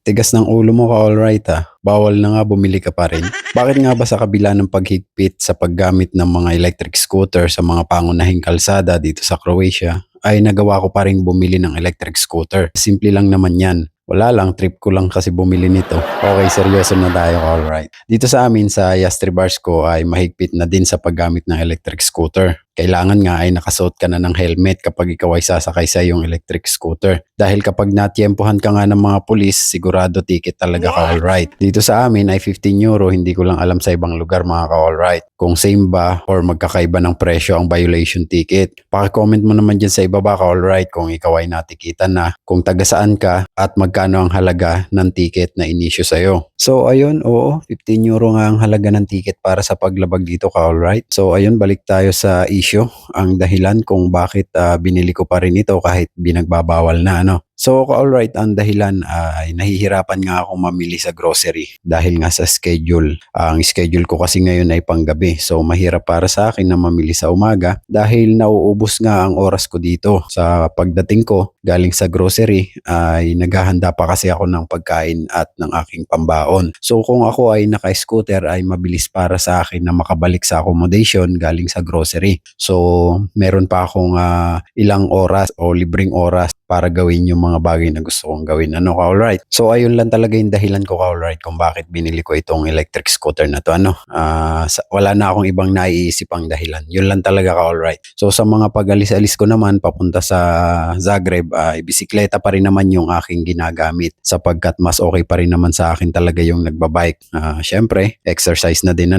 Tigas ng ulo mo ka alright Bawal na nga bumili ka pa rin. Bakit nga ba sa kabila ng paghigpit sa paggamit ng mga electric scooter sa mga pangunahing kalsada dito sa Croatia, ay nagawa ko pa rin bumili ng electric scooter? Simple lang naman yan. Wala lang, trip ko lang kasi bumili nito. Okay, seryoso na tayo, alright. Dito sa amin sa Yastribarsko ay mahigpit na din sa paggamit ng electric scooter. Kailangan nga ay nakasuot ka na ng helmet kapag ikaw ay sasakay sa iyong electric scooter. Dahil kapag natyempohan ka nga ng mga pulis, sigurado ticket talaga ka alright. Dito sa amin ay 15 euro, hindi ko lang alam sa ibang lugar mga ka alright. Kung same ba or magkakaiba ng presyo ang violation ticket. Paki-comment mo naman dyan sa ibaba ka alright kung ikaw ay natikitan na, kung taga saan ka at magkano ang halaga ng ticket na inisyu sa'yo. So ayun, oo, 15 euro nga ang halaga ng ticket para sa paglabag dito ka alright. So ayun, balik tayo sa issue, ang dahilan kung bakit binili ko pa rin ito kahit binagbabawal na So alright, ang dahilan ay nahihirapan nga ako mamili sa grocery dahil nga sa schedule. Ang schedule ko kasi ngayon ay panggabi, so mahirap para sa akin na mamili sa umaga dahil nauubos nga ang oras ko dito. Sa pagdating ko galing sa grocery ay naghahanda pa kasi ako ng pagkain at ng aking pambaon. So kung ako ay naka-scooter ay mabilis para sa akin na makabalik sa accommodation galing sa grocery. So meron pa akong ilang oras o libreng oras para gawin yung mga bagay na gusto kong gawin. Ka alright? So ayun lang talaga yung dahilan ko ka alright kung bakit binili ko itong electric scooter na to. Wala na akong ibang naiisip ang dahilan. Yun lang talaga ka alright. So sa mga pag-alis-alis ko naman papunta sa Zagreb, bisikleta pa rin naman yung aking ginagamit sapagkat mas okay pa rin naman sa akin talaga yung nagbabike. Syempre, exercise na din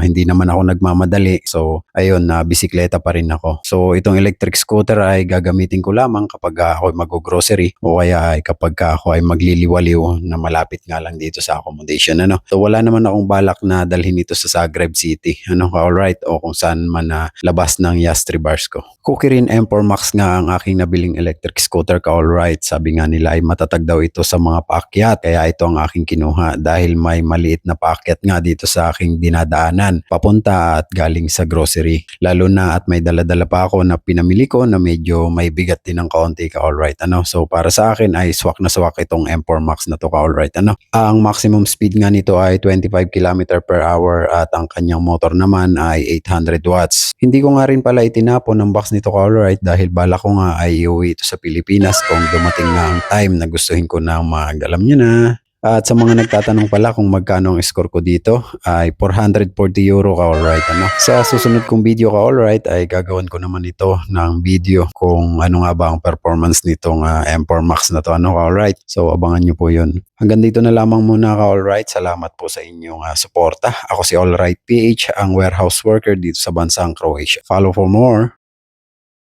hindi naman ako nagmamadali. So ayun, bisikleta pa rin ako. So itong electric scooter ay gagamitin ko lamang kapag ako mag-grocery o kaya ay kapag ako ay magliliwaliw na malapit nga lang dito sa accommodation. So wala naman akong balak na dalhin ito sa Zagreb City. Alright, o kung saan man labas ng Yastribarsko. Kukirin M4 Max nga ang aking nabiling electric scooter ka alright. Sabi nga nila ay matatag daw ito sa mga paakyat, kaya ito ang aking kinuha dahil may maliit na paakyat nga dito sa aking dinadaanan papunta at galing sa grocery. Lalo na at may dala-dala pa ako na pinamili ko na medyo may bigat din ng kaunti ka alright. So para sa akin ay swak na swak itong M4 Max na to ka alright. Ang maximum speed nga nito ay 25 km per hour at ang kanyang motor naman ay 800 watts. Hindi ko nga rin pala itinapon ang box nito ka alright dahil bala ko nga ay iuwi ito sa Pilipinas kung dumating nga ang time na gustuhin ko na alam nyo na. At sa mga nagtatanong pala kung magkano ang score ko dito ay 440 euro ka alright. Sa susunod kong video ka alright ay gagawin ko naman ito ng video kung ano nga ba ang performance nitong M4 Max na to ka alright. So abangan nyo po yun. Hanggang dito na lamang muna ka alright. Salamat po sa inyong suporta. Ako si Alright PH, ang warehouse worker dito sa bansang Croatia. Follow for more.